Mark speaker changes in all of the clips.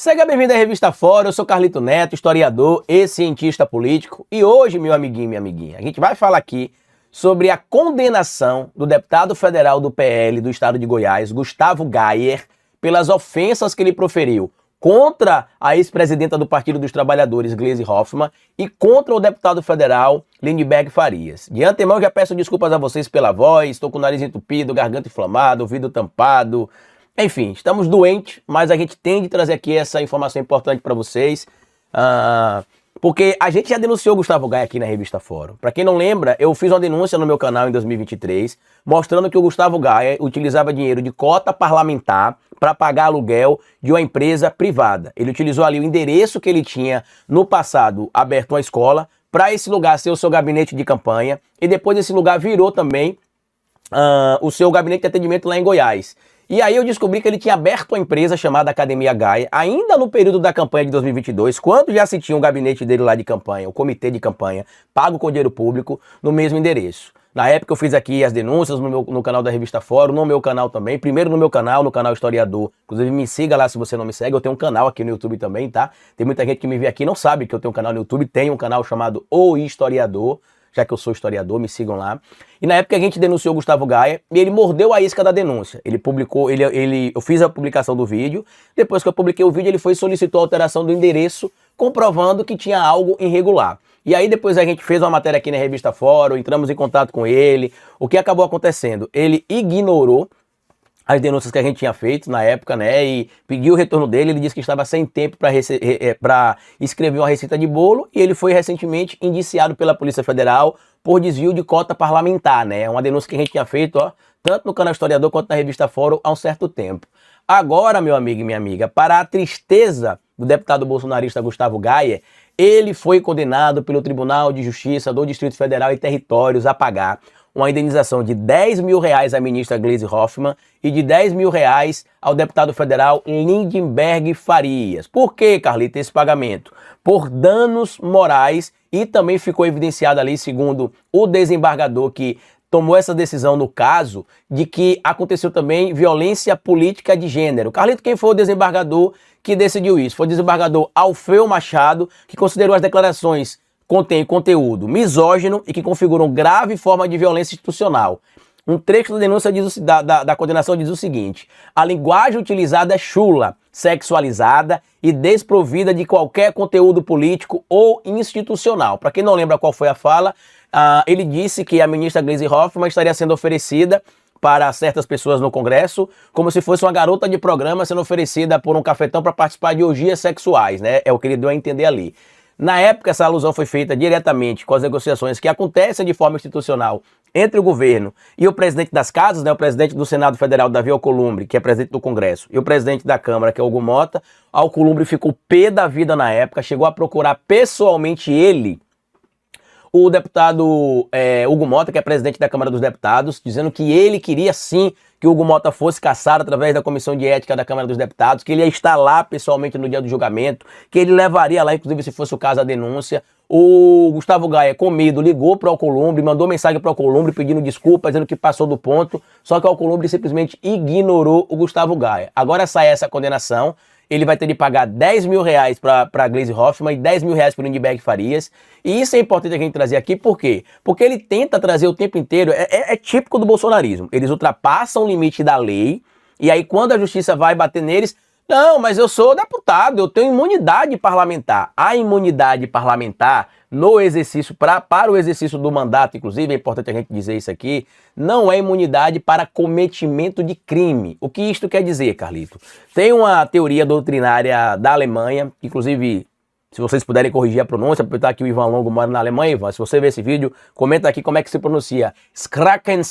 Speaker 1: Seja bem-vindo à Revista Fora, eu sou Carlito Neto, historiador e cientista político. E hoje, meu amiguinho e minha amiguinha, a gente vai falar aqui sobre a condenação do deputado federal do PL do estado de Goiás, Gustavo Gayer, pelas ofensas que ele proferiu contra a ex-presidenta do Partido dos Trabalhadores, Gleisi Hoffmann, e contra o deputado federal Lindenberg Farias. De antemão, já peço desculpas a vocês pela voz, estou com o nariz entupido, garganta inflamada, ouvido tampado. Enfim, estamos doentes, mas a gente tem de trazer aqui essa informação importante para vocês, porque a gente já denunciou o Gustavo Gayer aqui na Revista Fórum. Para quem não lembra, eu fiz uma denúncia no meu canal em 2023, mostrando que o Gustavo Gayer utilizava dinheiro de cota parlamentar para pagar aluguel de uma empresa privada. Ele utilizou ali o endereço que ele tinha no passado aberto uma escola para esse lugar ser o seu gabinete de campanha, e depois esse lugar virou também o seu gabinete de atendimento lá em Goiás. E aí eu descobri que ele tinha aberto uma empresa chamada Academia Gayer, ainda no período da campanha de 2022, quando já se tinha o gabinete dele lá de campanha, o comitê de campanha, pago com dinheiro público, no mesmo endereço. Na época eu fiz aqui as denúncias no canal da Revista Fórum, no meu canal também, primeiro no meu canal, no canal Historiador. Inclusive me siga lá se você não me segue, eu tenho um canal aqui no YouTube também, tá? Tem muita gente que me vê aqui e não sabe que eu tenho um canal no YouTube, tenho um canal chamado O Historiador, já que eu sou historiador, me sigam lá. E na época a gente denunciou o Gustavo Gayer e ele mordeu a isca da denúncia. Ele publicou, eu fiz a publicação do vídeo, depois que eu publiquei o vídeo ele foi e solicitou a alteração do endereço, comprovando que tinha algo irregular. E aí depois a gente fez uma matéria aqui na Revista Fórum, entramos em contato com ele. O que acabou acontecendo? Ele ignorou as denúncias que a gente tinha feito na época, né, e pediu o retorno dele. Ele disse que estava sem tempo para escrever uma receita de bolo, e ele foi recentemente indiciado pela Polícia Federal por desvio de cota parlamentar, né, é uma denúncia que a gente tinha feito, tanto no canal Historiador quanto na Revista Fórum há um certo tempo. Agora, meu amigo e minha amiga, para a tristeza do deputado bolsonarista Gustavo Gayer, ele foi condenado pelo Tribunal de Justiça do Distrito Federal e Territórios a pagar uma indenização de R$10 mil à ministra Gleisi Hoffmann e de R$10 mil ao deputado federal Lindenberg Farias. Por que, Carlito, esse pagamento? Por danos morais, e também ficou evidenciado ali, segundo o desembargador que tomou essa decisão no caso, de que aconteceu também violência política de gênero. Carlito, quem foi o desembargador que decidiu isso? Foi o desembargador Alfeu Machado, que considerou as declarações contém conteúdo misógino e que configuram grave forma de violência institucional. Um trecho da denúncia da condenação diz o seguinte: a linguagem utilizada é chula, sexualizada e desprovida de qualquer conteúdo político ou institucional. Para quem não lembra qual foi a fala, ele disse que a ministra Gleisi Hoffmann estaria sendo oferecida para certas pessoas no Congresso, como se fosse uma garota de programa sendo oferecida por um cafetão para participar de orgias sexuais, né? É o que ele deu a entender ali. Na época, essa alusão foi feita diretamente com as negociações que acontecem de forma institucional entre o governo e o presidente das casas, né, o presidente do Senado Federal, Davi Alcolumbre, que é presidente do Congresso, e o presidente da Câmara, que é Hugo Mota. Alcolumbre ficou pé da vida na época, chegou a procurar pessoalmente ele, o deputado Hugo Mota, que é presidente da Câmara dos Deputados, dizendo que ele queria sim que o Hugo Mota fosse cassado através da Comissão de Ética da Câmara dos Deputados, que ele ia estar lá pessoalmente no dia do julgamento, que ele levaria lá, inclusive, se fosse o caso, a denúncia. O Gustavo Gayer, com medo, ligou para o Alcolumbre, mandou mensagem para o Alcolumbre pedindo desculpa, dizendo que passou do ponto, só que o Alcolumbre simplesmente ignorou o Gustavo Gayer. Agora sai essa condenação. Ele vai ter de pagar R$10 mil para Gleisi Hoffmann e R$10 mil para o Lindenberg Farias. E isso é importante a gente trazer aqui, por quê? Porque ele tenta trazer o tempo inteiro, é típico do bolsonarismo. Eles ultrapassam o limite da lei, e aí quando a justiça vai bater neles, não, mas eu sou deputado, eu tenho imunidade parlamentar. A imunidade parlamentar no exercício, para o exercício do mandato, inclusive, é importante a gente dizer isso aqui, não é imunidade para cometimento de crime. O que isto quer dizer, Carlito? Tem uma teoria doutrinária da Alemanha, inclusive, se vocês puderem corrigir a pronúncia, aproveitar que o Ivan Longo mora na Alemanha. Ivan, se você ver esse vídeo, comenta aqui como é que se pronuncia. Skraken,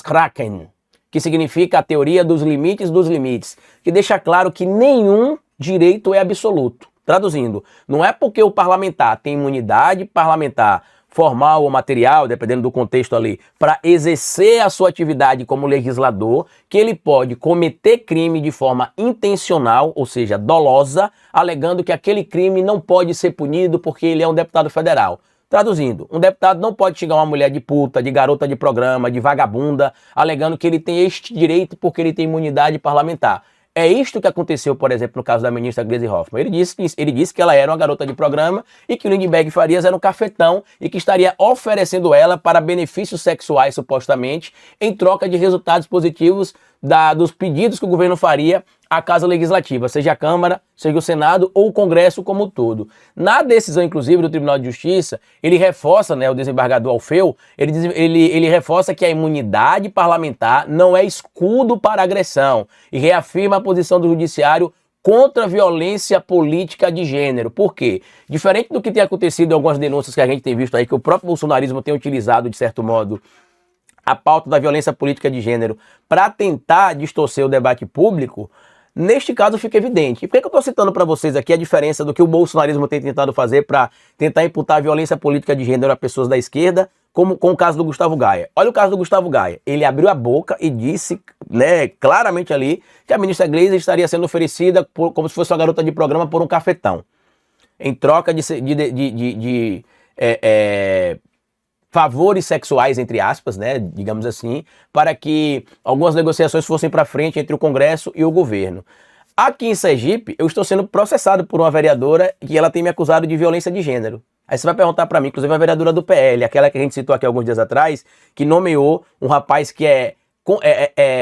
Speaker 1: que significa a teoria dos limites, que deixa claro que nenhum direito é absoluto. Traduzindo, não é porque o parlamentar tem imunidade parlamentar formal ou material, dependendo do contexto ali, para exercer a sua atividade como legislador, que ele pode cometer crime de forma intencional, ou seja, dolosa, alegando que aquele crime não pode ser punido porque ele é um deputado federal. Traduzindo, um deputado não pode xingar uma mulher de puta, de garota de programa, de vagabunda, alegando que ele tem este direito porque ele tem imunidade parlamentar. É isto que aconteceu, por exemplo, no caso da ministra Gleisi Hoffmann. Ele disse que ela era uma garota de programa e que o Lindbergh Farias era um cafetão e que estaria oferecendo ela para benefícios sexuais, supostamente, em troca de resultados positivos dos pedidos que o governo faria à Casa Legislativa, seja a Câmara, seja o Senado ou o Congresso como um todo. Na decisão, inclusive, do Tribunal de Justiça, ele reforça, né, o desembargador Alfeu, ele reforça que a imunidade parlamentar não é escudo para agressão e reafirma a posição do Judiciário contra a violência política de gênero. Por quê? Diferente do que tem acontecido em algumas denúncias que a gente tem visto aí, que o próprio bolsonarismo tem utilizado, de certo modo, a pauta da violência política de gênero para tentar distorcer o debate público, neste caso fica evidente. E por que eu estou citando para vocês aqui a diferença do que o bolsonarismo tem tentado fazer para tentar imputar a violência política de gênero a pessoas da esquerda, como com o caso do Gustavo Gaia. Olha o caso do Gustavo Gaia. Ele abriu a boca e disse, né, claramente ali que a ministra Gleisi estaria sendo oferecida como se fosse uma garota de programa por um cafetão, em troca de favores sexuais, entre aspas, né, digamos assim, para que algumas negociações fossem para frente entre o Congresso e o governo. Aqui em Sergipe, eu estou sendo processado por uma vereadora que ela tem me acusado de violência de gênero. Aí você vai perguntar para mim, inclusive a vereadora do PL, aquela que a gente citou aqui alguns dias atrás, que nomeou um rapaz que é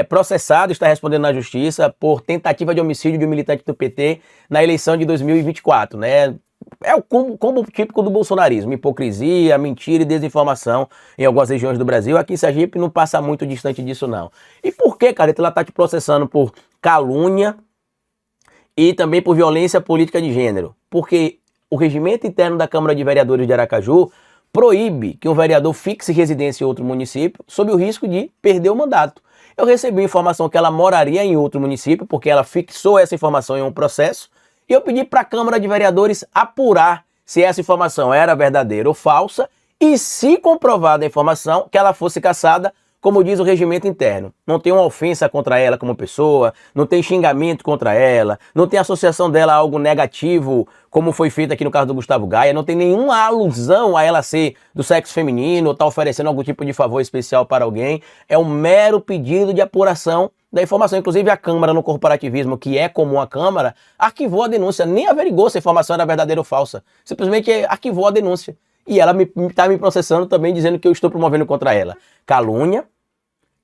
Speaker 1: processado, está respondendo na justiça por tentativa de homicídio de um militante do PT na eleição de 2024, né? É o combo típico do bolsonarismo, hipocrisia, mentira e desinformação em algumas regiões do Brasil. Aqui em Sergipe não passa muito distante disso, não. E por que, Carlito, ela está te processando por calúnia e também por violência política de gênero? Porque o regimento interno da Câmara de Vereadores de Aracaju proíbe que um vereador fixe residência em outro município sob o risco de perder o mandato. Eu recebi informação que ela moraria em outro município, porque ela fixou essa informação em um processo, e eu pedi para a Câmara de Vereadores apurar se essa informação era verdadeira ou falsa e, se comprovada a informação, que ela fosse cassada, como diz o regimento interno. Não tem uma ofensa contra ela como pessoa, não tem xingamento contra ela, não tem associação dela a algo negativo, como foi feito aqui no caso do Gustavo Gaia, não tem nenhuma alusão a ela ser do sexo feminino ou estar oferecendo algum tipo de favor especial para alguém. É um mero pedido de apuração da informação. Inclusive a Câmara, no corporativismo, que é comum à Câmara, arquivou a denúncia, nem averigou se a informação era verdadeira ou falsa. Simplesmente arquivou a denúncia. E ela está me processando também, dizendo que eu estou promovendo contra ela calúnia,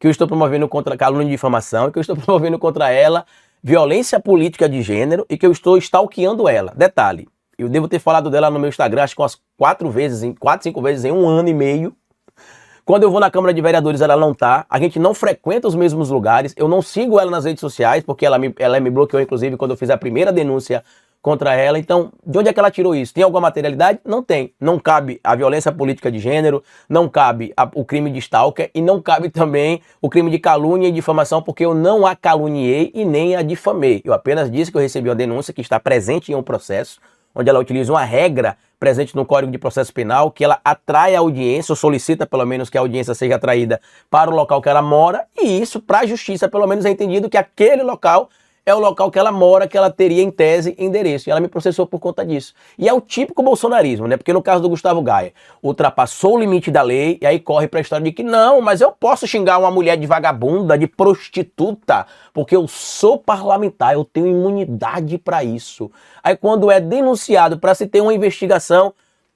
Speaker 1: que eu estou promovendo contra calúnia de difamação, que eu estou promovendo contra ela violência política de gênero e que eu estou stalkeando ela. Detalhe, eu devo ter falado dela no meu Instagram, acho que umas 4, 5 vezes em 1 ano e meio. Quando eu vou na Câmara de Vereadores, ela não tá. A gente não frequenta os mesmos lugares. Eu não sigo ela nas redes sociais, porque ela me bloqueou, inclusive, quando eu fiz a primeira denúncia contra ela. Então, de onde é que ela tirou isso? Tem alguma materialidade? Não tem. Não cabe a violência política de gênero, não cabe o crime de stalker e não cabe também o crime de calúnia e difamação, porque eu não a caluniei e nem a difamei. Eu apenas disse que eu recebi uma denúncia que está presente em um processo, onde ela utiliza uma regra presente no Código de Processo Penal, que ela atrai a audiência, ou solicita pelo menos que a audiência seja atraída para o local que ela mora, e isso, para a justiça, pelo menos é entendido que aquele local é o local que ela mora, que ela teria em tese endereço. E ela me processou por conta disso. E é o típico bolsonarismo, né? Porque no caso do Gustavo Gaia, ultrapassou o limite da lei e aí corre para a história de que não, mas eu posso xingar uma mulher de vagabunda, de prostituta, porque eu sou parlamentar, eu tenho imunidade para isso. Aí quando é denunciado para se ter uma investigação,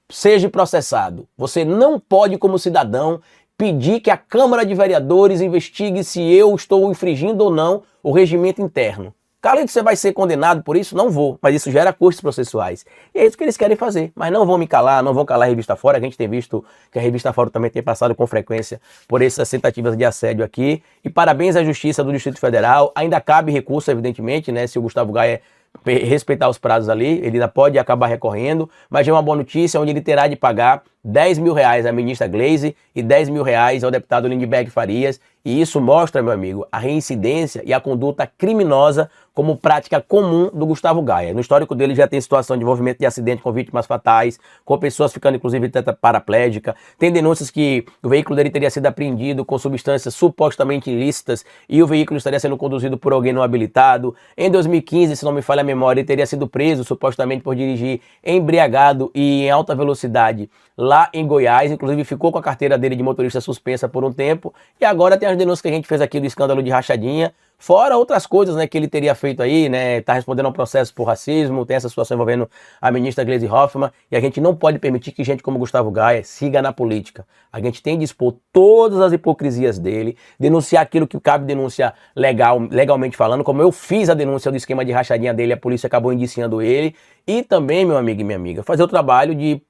Speaker 1: seja processado. Você não pode, como cidadão, pedir que a Câmara de Vereadores investigue se eu estou infringindo ou não o regimento interno. Carlito, você vai ser condenado por isso? Não vou, mas isso gera custos processuais. E é isso que eles querem fazer, mas não vão me calar, não vão calar a Revista Fora. A gente tem visto que a Revista Fora também tem passado com frequência por essas tentativas de assédio aqui. E parabéns à Justiça do Distrito Federal. Ainda cabe recurso, evidentemente, né, se o Gustavo Gaia respeitar os prazos ali, ele ainda pode acabar recorrendo, mas é uma boa notícia onde ele terá de pagar R$10 mil à ministra Gleisi e R$10 mil ao deputado Lindbergh Farias, e isso mostra, meu amigo, a reincidência e a conduta criminosa como prática comum do Gustavo Gaia. No histórico dele já tem situação de envolvimento de acidente com vítimas fatais, com pessoas ficando inclusive paraplégica, tem denúncias que o veículo dele teria sido apreendido com substâncias supostamente ilícitas e o veículo estaria sendo conduzido por alguém não habilitado. Em 2015, se não me falha a memória, ele teria sido preso supostamente por dirigir embriagado e em alta velocidade lá em Goiás, inclusive ficou com a carteira dele de motorista suspensa por um tempo, e agora tem as denúncias que a gente fez aqui do escândalo de rachadinha, Fora outras coisas, né, que ele teria feito aí, né, tá respondendo a um processo por racismo, tem essa situação envolvendo a ministra Gleisi Hoffmann, e a gente não pode permitir que gente como Gustavo Gaia siga na política. A gente tem de expor todas as hipocrisias dele, denunciar aquilo que cabe denúncia legalmente falando, como eu fiz a denúncia do esquema de rachadinha dele, a polícia acabou indiciando ele, e também, meu amigo e minha amiga, fazer o trabalho de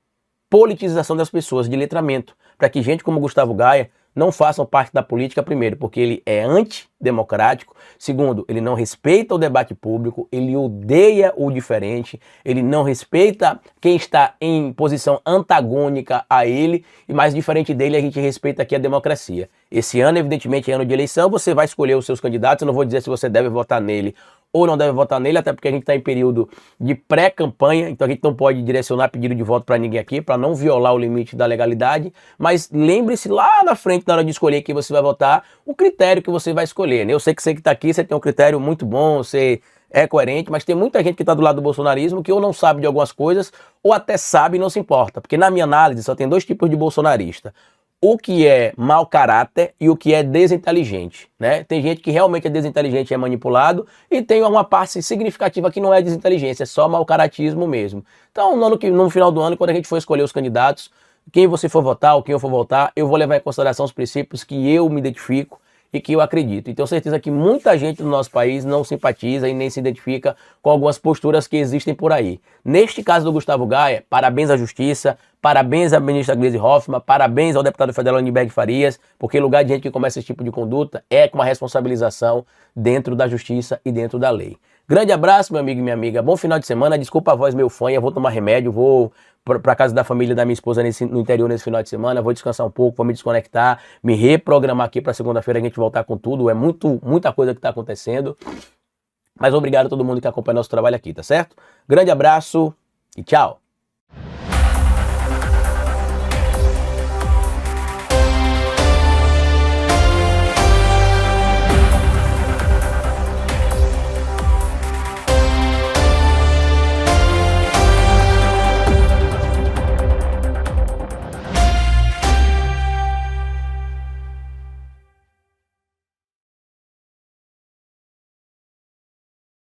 Speaker 1: politização das pessoas, de letramento, para que gente como Gustavo Gaia não façam parte da política, primeiro, porque ele é antidemocrático, segundo, ele não respeita o debate público, ele odeia o diferente, ele não respeita quem está em posição antagônica a ele, e mais diferente dele, a gente respeita aqui a democracia. Esse ano, evidentemente, é ano de eleição, você vai escolher os seus candidatos, eu não vou dizer se você deve votar nele ou não deve votar nele, até porque a gente está em período de pré-campanha, então a gente não pode direcionar pedido de voto para ninguém aqui, para não violar o limite da legalidade, mas lembre-se lá na frente, na hora de escolher quem você vai votar, o critério que você vai escolher, né? Eu sei que você que está aqui, você tem um critério muito bom, você é coerente, mas tem muita gente que está do lado do bolsonarismo que ou não sabe de algumas coisas, ou até sabe e não se importa, porque na minha análise só tem dois tipos de bolsonarista. O que é mau caráter e o que é desinteligente, né? Tem gente que realmente é desinteligente e é manipulado, e tem uma parte significativa que não é desinteligência, é só mau caratismo mesmo. Então, no final do ano, quando a gente for escolher os candidatos, quem você for votar ou quem eu for votar, eu vou levar em consideração os princípios que eu me identifico e que eu acredito. E tenho certeza que muita gente no nosso país não simpatiza e nem se identifica com algumas posturas que existem por aí. Neste caso do Gustavo Gaia, parabéns à Justiça, parabéns à ministra Gleisi Hoffmann, parabéns ao deputado federal Lindenberg Farias, porque lugar de gente que começa esse tipo de conduta é com uma responsabilização dentro da justiça e dentro da lei. Grande abraço, meu amigo e minha amiga. Bom final de semana. Desculpa a voz meio fanha, vou tomar remédio, vou para casa da família da minha esposa no interior nesse final de semana, vou descansar um pouco, vou me desconectar, me reprogramar aqui para segunda-feira a gente voltar com tudo. É muita coisa que está acontecendo. Mas obrigado a todo mundo que acompanha nosso trabalho aqui, tá certo? Grande abraço e tchau!